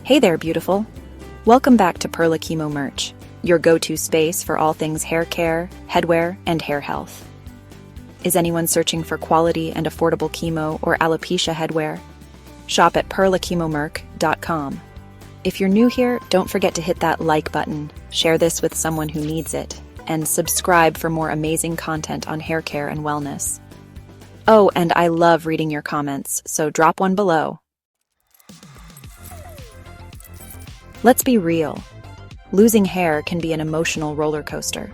Hey there, beautiful. Welcome back to Perla Chemo Merch, your go-to space for all things hair care, headwear, and hair health. Is anyone searching for quality and affordable chemo or alopecia headwear? Shop at perlachemomerc.com. If you're new here, don't forget to hit that like button, share this with someone who needs it, and subscribe for more amazing content on hair care and wellness. Oh, and I love reading your comments, so drop one below. Let's be real. Losing hair can be an emotional roller coaster.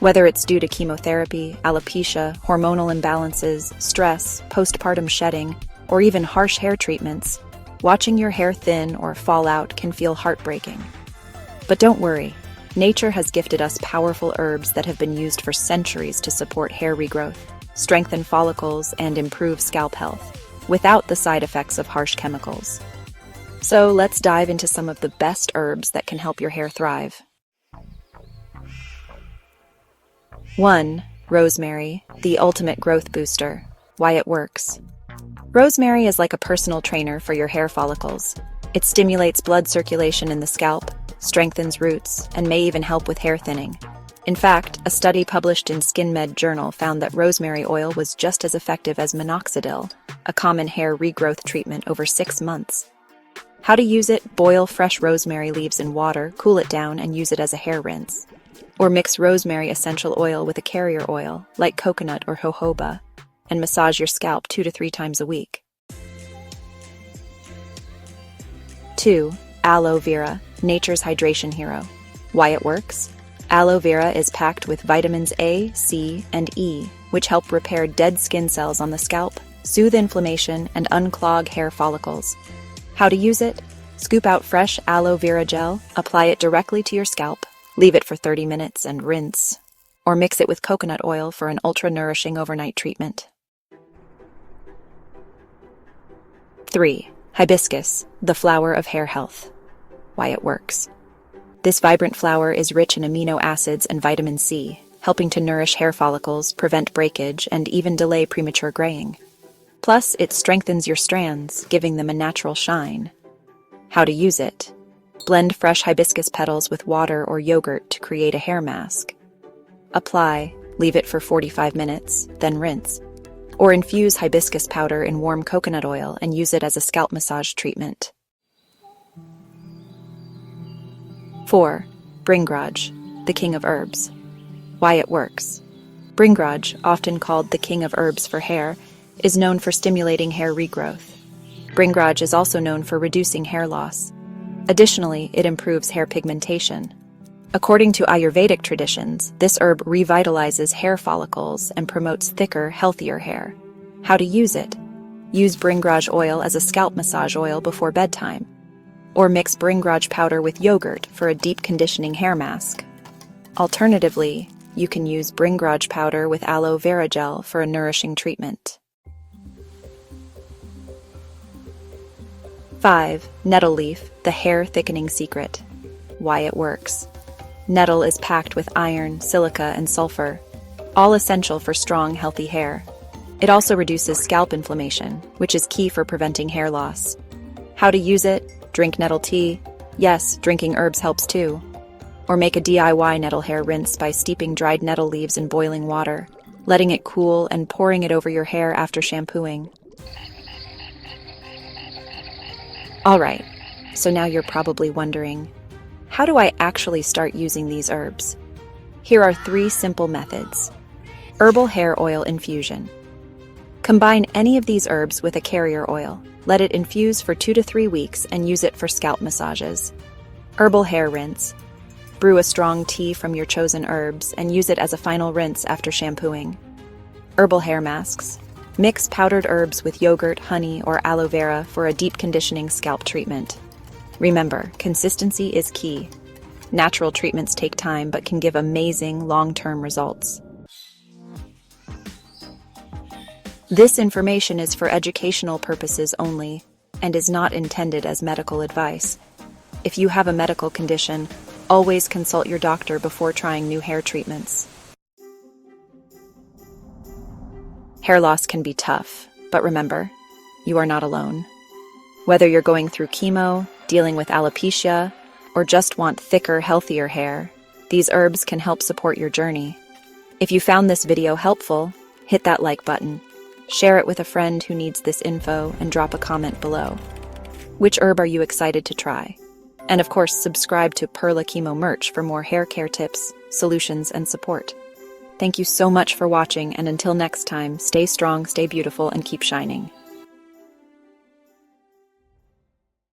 Whether it's due to chemotherapy, alopecia, hormonal imbalances, stress, postpartum shedding, or even harsh hair treatments, watching your hair thin or fall out can feel heartbreaking. But don't worry, nature has gifted us powerful herbs that have been used for centuries to support hair regrowth, strengthen follicles, and improve scalp health, without the side effects of harsh chemicals. So let's dive into some of the best herbs that can help your hair thrive. 1. Rosemary, the ultimate growth booster. Why it works. Rosemary is like a personal trainer for your hair follicles. It stimulates blood circulation in the scalp, strengthens roots, and may even help with hair thinning. In fact, a study published in SkinMed Journal found that rosemary oil was just as effective as minoxidil, a common hair regrowth treatment, over 6 months. How to use it: boil fresh rosemary leaves in water, cool it down, and use it as a hair rinse. Or mix rosemary essential oil with a carrier oil, like coconut or jojoba, and massage your scalp 2 to 3 times a week. 2. Aloe vera, nature's hydration hero. Why it works? Aloe vera is packed with vitamins A, C, and E, which help repair dead skin cells on the scalp, soothe inflammation, and unclog hair follicles. How to use it? Scoop out fresh aloe vera gel, apply it directly to your scalp, leave it for 30 minutes and rinse. Or mix it with coconut oil for an ultra-nourishing overnight treatment. 3. Hibiscus, the flower of hair health. Why it works. This vibrant flower is rich in amino acids and vitamin C, helping to nourish hair follicles, prevent breakage, and even delay premature graying. Plus, it strengthens your strands, giving them a natural shine. How to use it? Blend fresh hibiscus petals with water or yogurt to create a hair mask. Apply, leave it for 45 minutes, then rinse. Or infuse hibiscus powder in warm coconut oil and use it as a scalp massage treatment. 4. Bhringraj, the king of herbs. Why it works. Bhringraj, often called the king of herbs for hair, is known for stimulating hair regrowth. Bhringraj is also known for reducing hair loss. Additionally, it improves hair pigmentation. According to Ayurvedic traditions, this herb revitalizes hair follicles and promotes thicker, healthier hair. How to use it? Use Bhringraj oil as a scalp massage oil before bedtime. Or mix Bhringraj powder with yogurt for a deep conditioning hair mask. Alternatively, you can use Bhringraj powder with aloe vera gel for a nourishing treatment. 5. Nettle leaf, the hair thickening secret. Why it works. Nettle is packed with iron, silica, and sulfur, all essential for strong, healthy hair. It also reduces scalp inflammation, which is key for preventing hair loss. How to use it? Drink nettle tea. Yes, drinking herbs helps too. Or make a DIY nettle hair rinse by steeping dried nettle leaves in boiling water, letting it cool, and pouring it over your hair after shampooing. Alright, so now you're probably wondering, how do I actually start using these herbs? Here are 3 simple methods. Herbal hair oil infusion. Combine any of these herbs with a carrier oil. Let it infuse for 2 to 3 weeks and use it for scalp massages. Herbal hair rinse. Brew a strong tea from your chosen herbs and use it as a final rinse after shampooing. Herbal hair masks. Mix powdered herbs with yogurt, honey, or aloe vera for a deep conditioning scalp treatment. Remember, consistency is key. Natural treatments take time but can give amazing long-term results. This information is for educational purposes only and is not intended as medical advice. If you have a medical condition, always consult your doctor before trying new hair treatments. Hair loss can be tough, but remember, you are not alone. Whether you're going through chemo, dealing with alopecia, or just want thicker, healthier hair, these herbs can help support your journey. If you found this video helpful, hit that like button, share it with a friend who needs this info, and drop a comment below. Which herb are you excited to try? And of course, subscribe to Perla Chemo merch for more hair care tips, solutions, and support. Thank you so much for watching, and until next time, stay strong, stay beautiful, and keep shining.